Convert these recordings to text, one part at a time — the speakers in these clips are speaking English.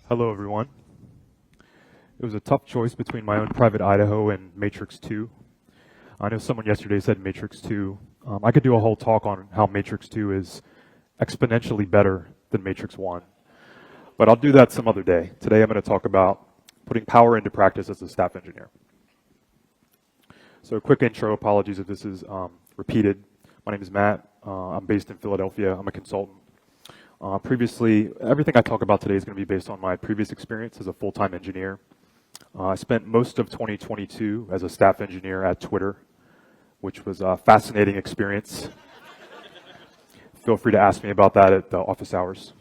Hello, everyone. It was a tough choice between my own private Idaho and Matrix 2. I know someone yesterday said Matrix 2. I could do a whole talk on how Matrix 2 is exponentially better than Matrix 1, but I'll do that some other day. Today I'm going to talk about putting power into practice as a staff engineer. So a quick intro, apologies if this is repeated. My name is Matt. I'm based in Philadelphia. I'm a consultant. Previously, everything I talk about today is going to be based on my previous experience as a full-time engineer. I spent most of 2022 as a staff engineer at Twitter, which was a fascinating experience. Feel free to ask me about that at the office hours.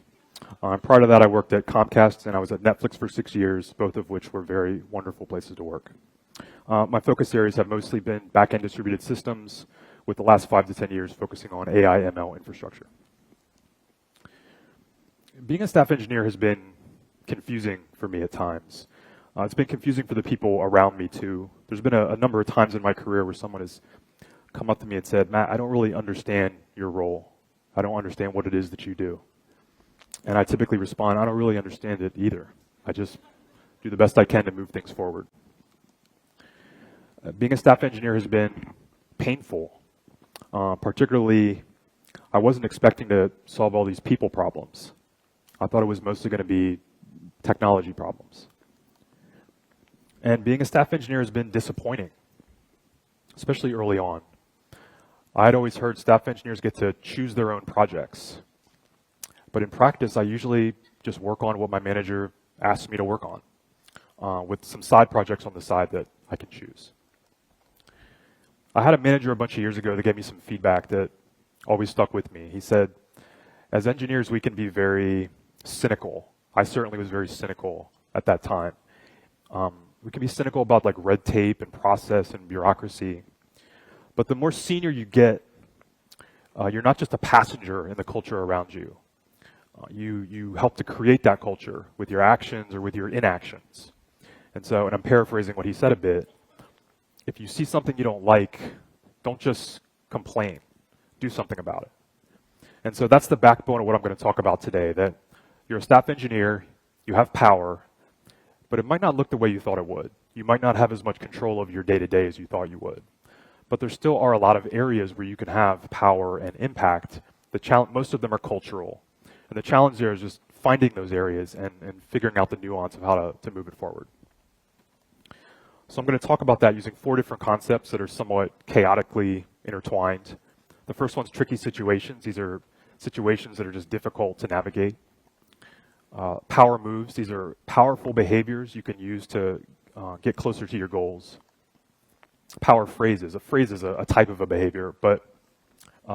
Prior to that, I worked at Comcast and I was at Netflix for 6 years, both of which were very wonderful places to work. My focus areas have mostly been back-end distributed systems, with the last 5 to 10 years focusing on AI ML infrastructure. Being a staff engineer has been confusing for me at times. It's been confusing for the people around me too. There's been a number of times in my career where someone has come up to me and said, Matt, I don't really understand your role. I don't understand what it is that you do. And I typically respond, I don't really understand it either. I just do the best I can to move things forward. Being a staff engineer has been painful. Particularly, I wasn't expecting to solve all these people problems. I thought it was mostly going to be technology problems. And being a staff engineer has been disappointing, especially early on. I had always heard staff engineers get to choose their own projects. But in practice, I usually just work on what my manager asks me to work on, with some side projects on the side that I can choose. I had a manager a bunch of years ago that gave me some feedback that always stuck with me. He said, as engineers, we can be very cynical. I certainly was very cynical at that time. We can be cynical about like red tape and process and bureaucracy. But the more senior you get, you're not just a passenger in the culture around you. You help to create that culture with your actions or with your inactions. And I'm paraphrasing what he said a bit. If you see something you don't like, don't just complain. Do something about it. And so that's the backbone of what I'm going to talk about today, that you're a staff engineer, you have power, but it might not look the way you thought it would. You might not have as much control of your day-to-day as you thought you would. But there still are a lot of areas where you can have power and impact. Most of them are cultural. And the challenge there is just finding those areas and figuring out the nuance of how to move it forward. So I'm going to talk about that using 4 different concepts that are somewhat chaotically intertwined. The first one's tricky situations. These are situations that are just difficult to navigate. Power moves. These are powerful behaviors you can use to get closer to your goals. Power phrases. A phrase is a type of a behavior, but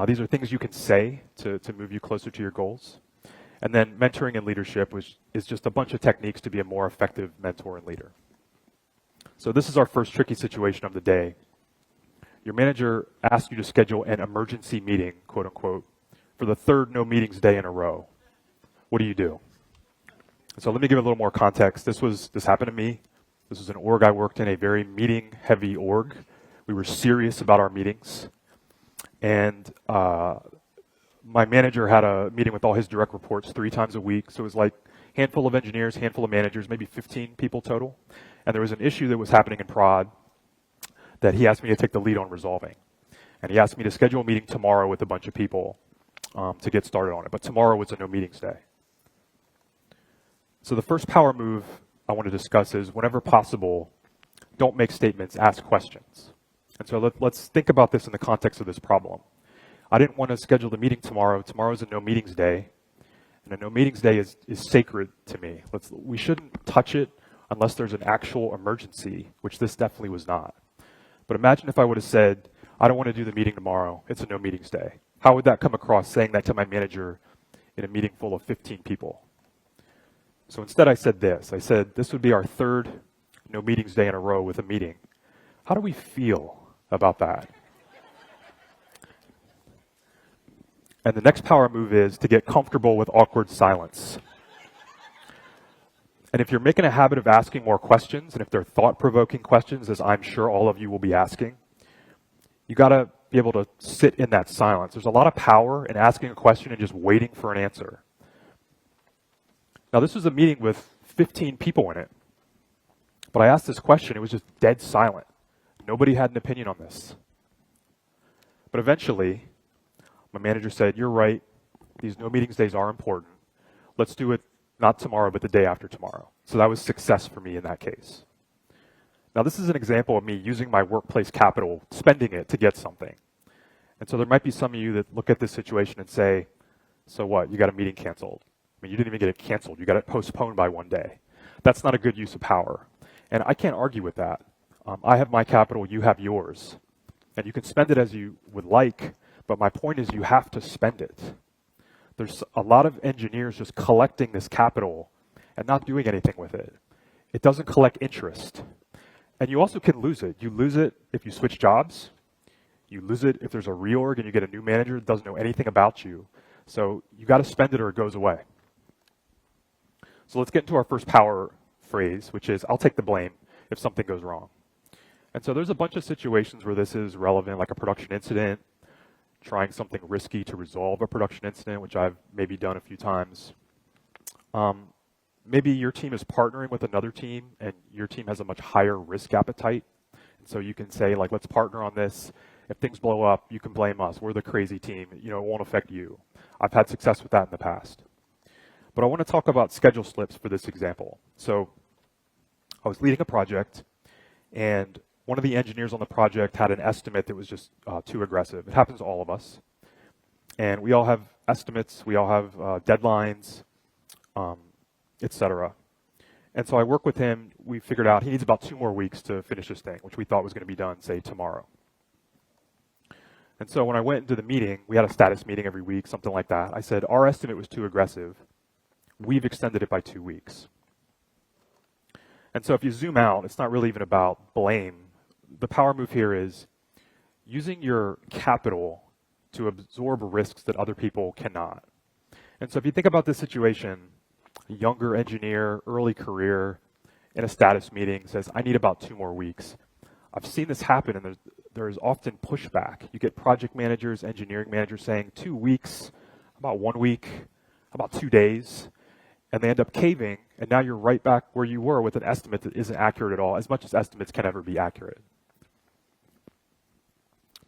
these are things you can say to move you closer to your goals. And then mentoring and leadership, which is just a bunch of techniques to be a more effective mentor and leader. So this is our first tricky situation of the day. Your manager asks you to schedule an emergency meeting, quote unquote, for the 3rd no meetings day in a row. What do you do? So let me give a little more context. This happened to me. This was an org I worked in, a very meeting-heavy org. We were serious about our meetings. And my manager had a meeting with all his direct reports 3 times a week. So it was like a handful of engineers, handful of managers, maybe 15 people total. And there was an issue that was happening in prod that he asked me to take the lead on resolving. And he asked me to schedule a meeting tomorrow with a bunch of people to get started on it. But tomorrow was a no meetings day. So the first power move I want to discuss is, whenever possible, don't make statements, ask questions. And so let's think about this in the context of this problem. I didn't want to schedule the meeting tomorrow. Tomorrow is a no meetings day. And a no meetings day is sacred to me. We shouldn't touch it unless there's an actual emergency, which this definitely was not. But imagine if I would have said, I don't want to do the meeting tomorrow. It's a no meetings day. How would that come across, saying that to my manager in a meeting full of 15 people? So instead I said this. I said, this would be our 3rd no meetings day in a row with a meeting. How do we feel about that? And the next power move is to get comfortable with awkward silence. And if you're making a habit of asking more questions, and if they're thought-provoking questions, as I'm sure all of you will be asking, you got to be able to sit in that silence. There's a lot of power in asking a question and just waiting for an answer. Now, this was a meeting with 15 people in it. But I asked this question, it was just dead silent. Nobody had an opinion on this. But eventually, my manager said, you're right, these no meetings days are important. Let's do it not tomorrow, but the day after tomorrow. So that was success for me in that case. Now this is an example of me using my workplace capital, spending it to get something. And so there might be some of you that look at this situation and say, so what, you got a meeting canceled. I mean, you didn't even get it canceled, you got it postponed by one day. That's not a good use of power. And I can't argue with that. I have my capital, you have yours. And you can spend it as you would like, but my point is you have to spend it. There's a lot of engineers just collecting this capital and not doing anything with it. It doesn't collect interest. And you also can lose it. You lose it if you switch jobs. You lose it if there's a reorg and you get a new manager that doesn't know anything about you. So you got to spend it or it goes away. So let's get into our first power phrase, which is, I'll take the blame if something goes wrong. And so there's a bunch of situations where this is relevant, like a production incident, trying something risky to resolve a production incident, which I've maybe done a few times. Maybe your team is partnering with another team and your team has a much higher risk appetite. And so you can say, like, let's partner on this. If things blow up, you can blame us. We're the crazy team. You know, it won't affect you. I've had success with that in the past. But I want to talk about schedule slips for this example. So I was leading a project, and one of the engineers on the project had an estimate that was just too aggressive. It happens to all of us. And we all have estimates. We all have deadlines, etc. And so I work with him. We figured out he needs about 2 more weeks to finish this thing, which we thought was going to be done, say, tomorrow. And so when I went into the meeting, we had a status meeting every week, something like that. I said, our estimate was too aggressive. We've extended it by 2 weeks. And so if you zoom out, it's not really even about blame. The power move here is using your capital to absorb risks that other people cannot. And so if you think about this situation, a younger engineer, early career, in a status meeting says, I need about 2 more weeks. I've seen this happen, and there's often pushback. You get project managers, engineering managers saying 2 weeks, about 1 week, about 2 days, and they end up caving, and now you're right back where you were with an estimate that isn't accurate at all, as much as estimates can ever be accurate.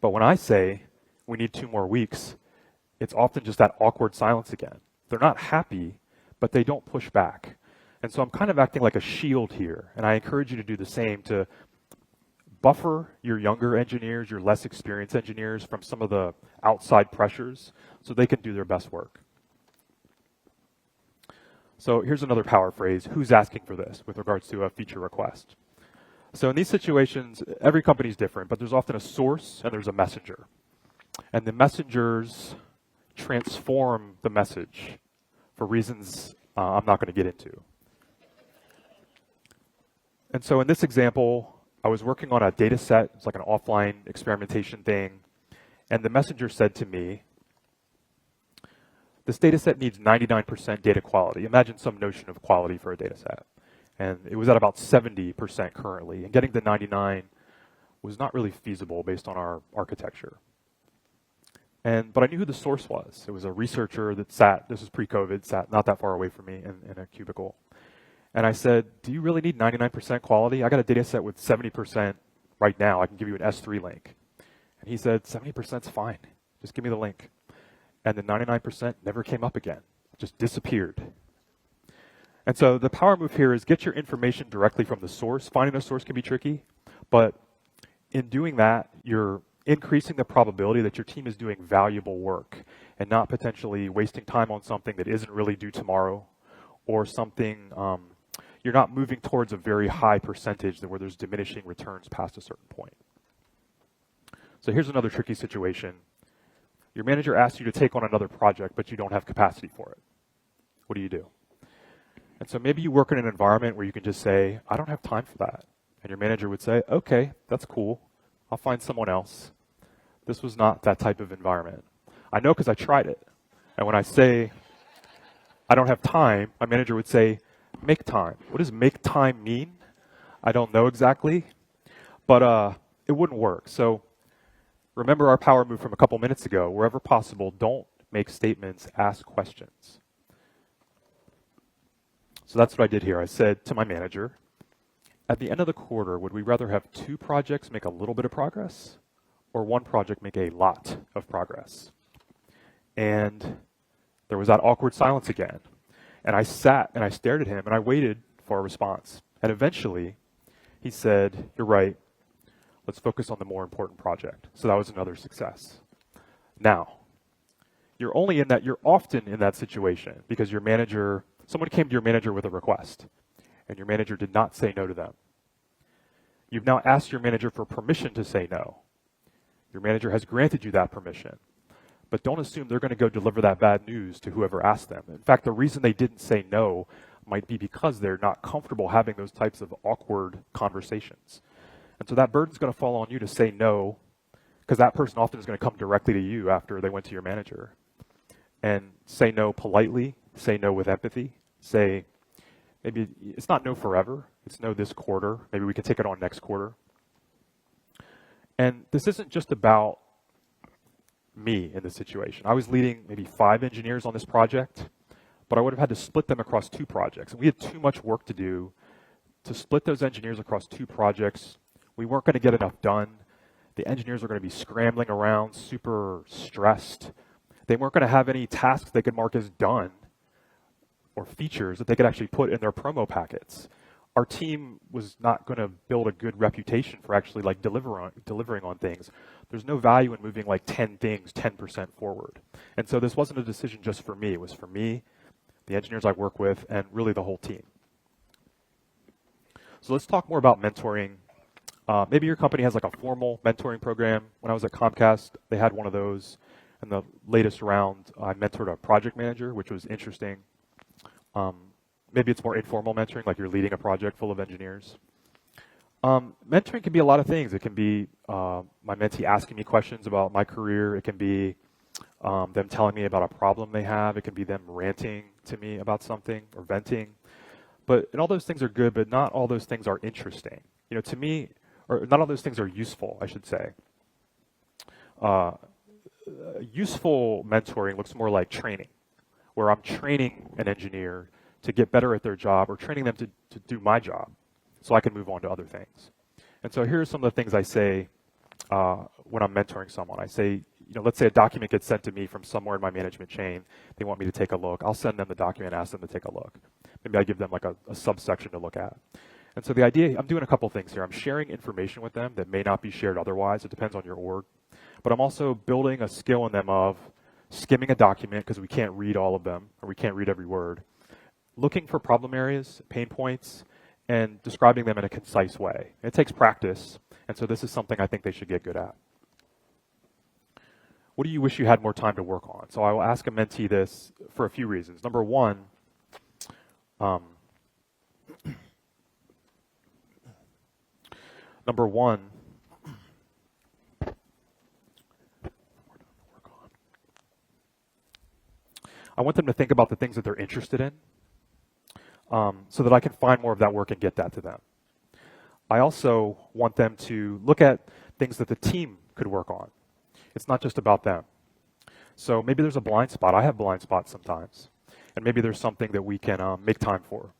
But when I say we need 2 more weeks, it's often just that awkward silence again. They're not happy, but they don't push back. And so I'm kind of acting like a shield here, and I encourage you to do the same, to buffer your younger engineers, your less experienced engineers from some of the outside pressures so they can do their best work. So here's another power phrase, who's asking for this with regards to a feature request. So in these situations, every company is different, but there's often a source and there's a messenger. And the messengers transform the message for reasons I'm not going to get into. And so in this example, I was working on a data set. It's like an offline experimentation thing. And the messenger said to me, this data set needs 99% data quality. Imagine some notion of quality for a data set. And it was at about 70% currently. And getting to 99 was not really feasible based on our architecture. But I knew who the source was. It was a researcher that sat, this was pre-COVID, sat not that far away from me in a cubicle. And I said, do you really need 99% quality? I got a data set with 70% right now. I can give you an S3 link. And he said, 70%'s fine. Just give me the link. And the 99% never came up again. Just disappeared. And so the power move here is get your information directly from the source. Finding a source can be tricky, but in doing that, you're increasing the probability that your team is doing valuable work and not potentially wasting time on something that isn't really due tomorrow, or something you're not moving towards a very high percentage where there's diminishing returns past a certain point. So here's another tricky situation. Your manager asks you to take on another project, but you don't have capacity for it. What do you do? And so maybe you work in an environment where you can just say, I don't have time for that. And your manager would say, okay, that's cool. I'll find someone else. This was not that type of environment. I know because I tried it. And when I say, I don't have time, my manager would say, make time. What does make time mean? I don't know exactly, but it wouldn't work. So remember our power move from a couple minutes ago. Wherever possible, don't make statements, ask questions. So that's what I did here. I said to my manager, at the end of the quarter, would we rather have 2 projects make a little bit of progress or 1 project make a lot of progress? And there was that awkward silence again. And I sat and I stared at him and I waited for a response. And eventually he said, you're right, let's focus on the more important project. So that was another success. Now, you're often in that situation because someone came to your manager with a request and your manager did not say no to them. You've now asked your manager for permission to say no. Your manager has granted you that permission. But don't assume they're going to go deliver that bad news to whoever asked them. In fact, the reason they didn't say no might be because they're not comfortable having those types of awkward conversations. And so that burden's going to fall on you to say no, because that person often is going to come directly to you after they went to your manager. And say no politely, say no with empathy, say, maybe it's not no forever, it's no this quarter, maybe we can take it on next quarter. And this isn't just about me in this situation. I was leading maybe 5 engineers on this project, but I would have had to split them across 2 projects. And we had too much work to do to split those engineers across 2 projects. We weren't going to get enough done. The engineers were going to be scrambling around, super stressed. They weren't going to have any tasks they could mark as done or features that they could actually put in their promo packets. Our team was not going to build a good reputation for actually delivering on things. There's no value in moving 10 things 10% forward. And so this wasn't a decision just for me. It was for me, the engineers I work with, and really the whole team. So let's talk more about mentoring. Maybe your company has a formal mentoring program. When I was at Comcast, they had one of those. In the latest round, I mentored a project manager, which was interesting. Maybe it's more informal mentoring, like you're leading a project full of engineers. Mentoring can be a lot of things. It can be my mentee asking me questions about my career. It can be them telling me about a problem they have. It can be them ranting to me about something or venting. And all those things are good, but not all those things are interesting. To me, or not all those things are useful, I should say. Useful mentoring looks more like training, where I'm training an engineer to get better at their job or training them to do my job so I can move on to other things. And so here are some of the things I say when I'm mentoring someone. I say, let's say a document gets sent to me from somewhere in my management chain. They want me to take a look. I'll send them the document, ask them to take a look. Maybe I give them a subsection to look at. And so the idea, I'm doing a couple things here. I'm sharing information with them that may not be shared otherwise. It depends on your org. But I'm also building a skill in them of skimming a document because we can't read all of them or we can't read every word. Looking for problem areas, pain points, and describing them in a concise way. It takes practice, and so this is something I think they should get good at. What do you wish you had more time to work on? So I will ask a mentee this for a few reasons. Number one, I want them to think about the things that they're interested in so that I can find more of that work and get that to them. I also want them to look at things that the team could work on. It's not just about them. So maybe there's a blind spot. I have blind spots sometimes. And maybe there's something that we can make time for.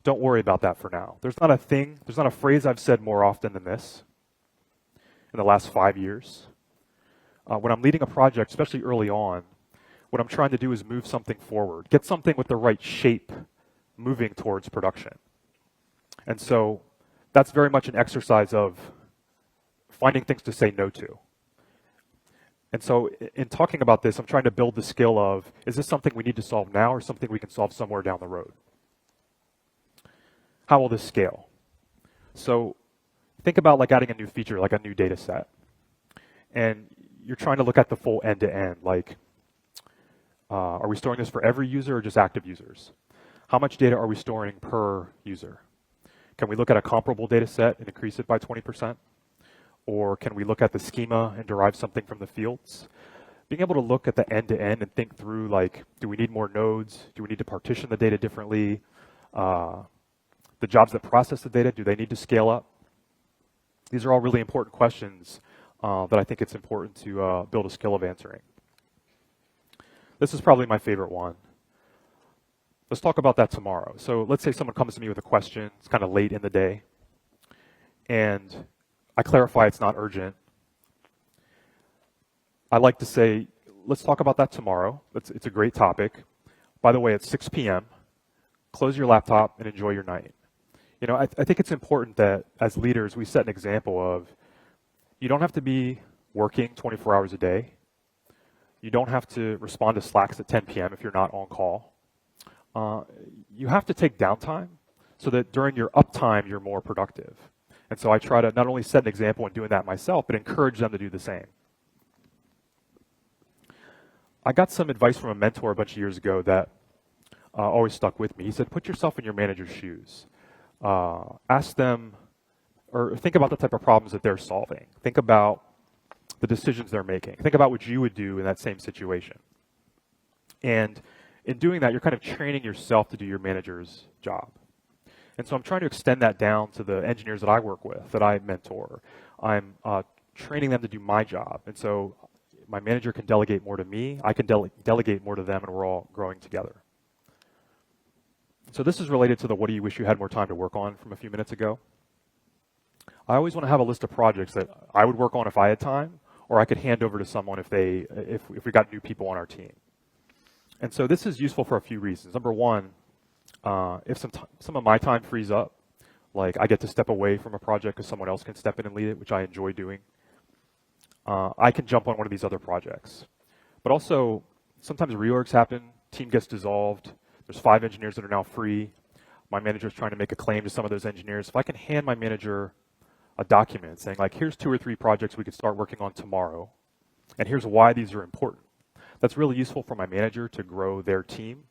Don't worry about that for now. There's not a phrase I've said more often than this in the last 5 years. When I'm leading a project, especially early on, what I'm trying to do is move something forward, get something with the right shape moving towards production. And so that's very much an exercise of finding things to say no to. And so in talking about this, I'm trying to build the skill of, is this something we need to solve now or something we can solve somewhere down the road? How will this scale? So think about adding a new feature, like a new data set. And you're trying to look at the full end-to-end, are we storing this for every user or just active users? How much data are we storing per user? Can we look at a comparable data set and increase it by 20%? Or can we look at the schema and derive something from the fields? Being able to look at the end-to-end and think through, do we need more nodes? Do we need to partition the data differently? The jobs that process the data, do they need to scale up? These are all really important questions that I think it's important to build a skill of answering. This is probably my favorite one. Let's talk about that tomorrow. So let's say someone comes to me with a question, it's kind of late in the day, and I clarify it's not urgent. I like to say, let's talk about that tomorrow. It's a great topic. By the way, it's 6 p.m. Close your laptop and enjoy your night. You know, I think it's important that as leaders, we set an example of you don't have to be working 24 hours a day. You don't have to respond to Slacks at 10 p.m. if you're not on call. You have to take downtime so that during your uptime, you're more productive. And so I try to not only set an example in doing that myself, but encourage them to do the same. I got some advice from a mentor a bunch of years ago that always stuck with me. He said, put yourself in your manager's shoes. Ask them, or think about the type of problems that they're solving. Think about the decisions they're making. Think about what you would do in that same situation. And in doing that, you're kind of training yourself to do your manager's job. And so I'm trying to extend that down to the engineers that I work with, that I mentor. I'm training them to do my job. And so my manager can delegate more to me, I can delegate more to them, and we're all growing together. So this is related to the what do you wish you had more time to work on from a few minutes ago. I always want to have a list of projects that I would work on if I had time, or I could hand over to someone if we got new people on our team. And so this is useful for a few reasons. Number one, if some of my time frees up, like I get to step away from a project because someone else can step in and lead it, which I enjoy doing, I can jump on one of these other projects. But also, sometimes reorgs happen, team gets dissolved, there's 5 engineers that are now free, my manager's trying to make a claim to some of those engineers. If I can hand my manager a document saying, like, here's 2 or 3 projects we could start working on tomorrow, and here's why these are important. That's really useful for my manager to grow their team.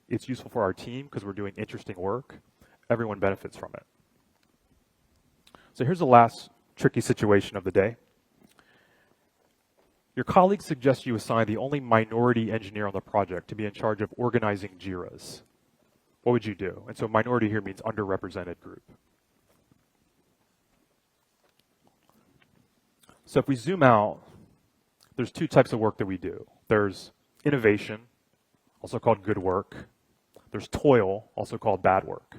It's useful for our team because we're doing interesting work. Everyone benefits from it. So here's the last tricky situation of the day. Your colleagues suggest you assign the only minority engineer on the project to be in charge of organizing JIRAs. What would you do? And so minority here means underrepresented group. So if we zoom out, there's 2 types of work that we do. There's innovation, also called good work. There's toil, also called bad work.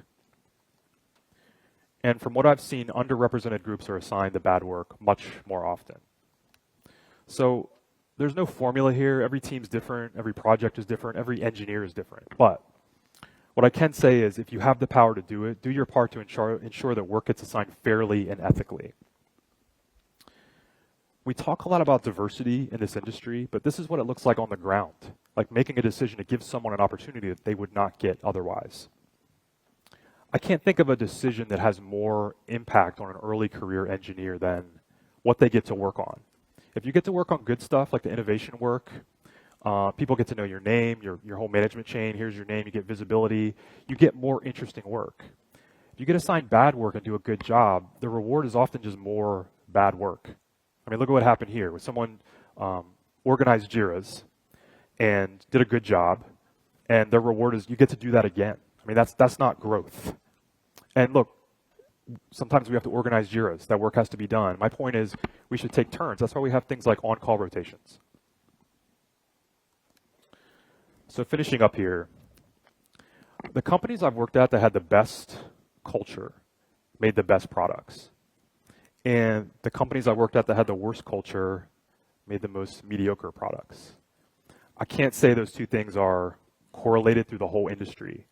And from what I've seen, underrepresented groups are assigned the bad work much more often. So there's no formula here. Every team's different. Every project is different. Every engineer is different. But what I can say is if you have the power to do it, do your part to ensure that work gets assigned fairly and ethically. We talk a lot about diversity in this industry, but this is what it looks like on the ground, like making a decision to give someone an opportunity that they would not get otherwise. I can't think of a decision that has more impact on an early career engineer than what they get to work on. If you get to work on good stuff like the innovation work, people get to know your name, your whole management chain, here's your name, you get visibility, you get more interesting work. If you get assigned bad work and do a good job, the reward is often just more bad work. I mean, look at what happened here. When someone organized JIRAs and did a good job, and their reward is you get to do that again. I mean, that's not growth. And look, sometimes we have to organize JIRAs. That work has to be done. My point is we should take turns. That's why we have things like on-call rotations. So finishing up here, the companies I've worked at that had the best culture made the best products. And the companies I worked at that had the worst culture made the most mediocre products. I can't say those 2 things are correlated through the whole industry,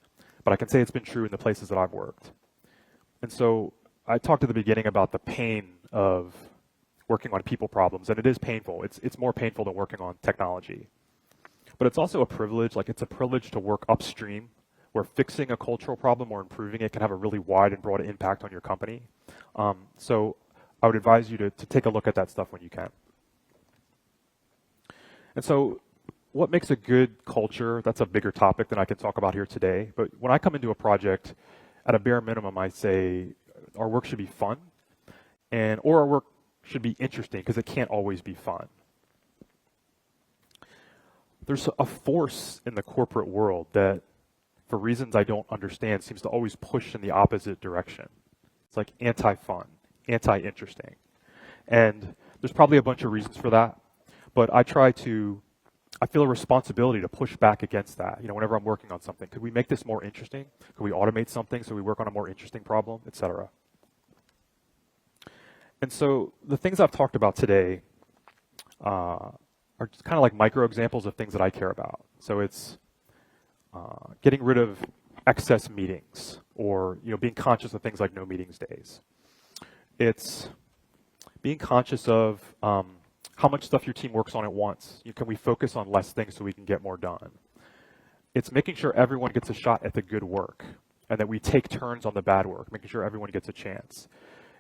but I can say it's been true in the places that I've worked. And so I talked at the beginning about the pain of working on people problems, and it is painful. It's more painful than working on technology. But it's also a privilege, like it's a privilege to work upstream, where fixing a cultural problem or improving it can have a really wide and broad impact on your company. So I would advise you to take a look at that stuff when you can. And so what makes a good culture? That's a bigger topic than I can talk about here today. But when I come into a project, at a bare minimum, I say our work should be fun, or our work should be interesting, because it can't always be fun. There's a force in the corporate world that, for reasons I don't understand, seems to always push in the opposite direction. It's like anti-fun, anti-interesting. And there's probably a bunch of reasons for that, but I try to I feel a responsibility to push back against that. Whenever I'm working on something, could we make this more interesting? Could we automate something so we work on a more interesting problem, etc.? And so the things I've talked about today are just kind of like micro examples of things that I care about. So it's getting rid of excess meetings, or being conscious of things like no meetings days. It's being conscious of how much stuff your team works on at once. Can we focus on less things so we can get more done? It's making sure everyone gets a shot at the good work, and that we take turns on the bad work, making sure everyone gets a chance.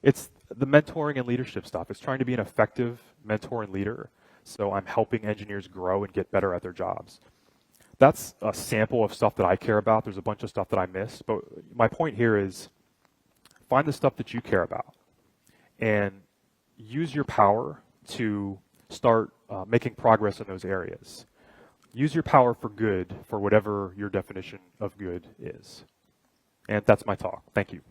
It's the mentoring and leadership stuff. It's trying to be an effective mentor and leader, so I'm helping engineers grow and get better at their jobs. That's a sample of stuff that I care about. There's a bunch of stuff that I missed, but my point here is find the stuff that you care about and use your power to start making progress in those areas. Use your power for good, for whatever your definition of good is. And that's my talk. Thank you.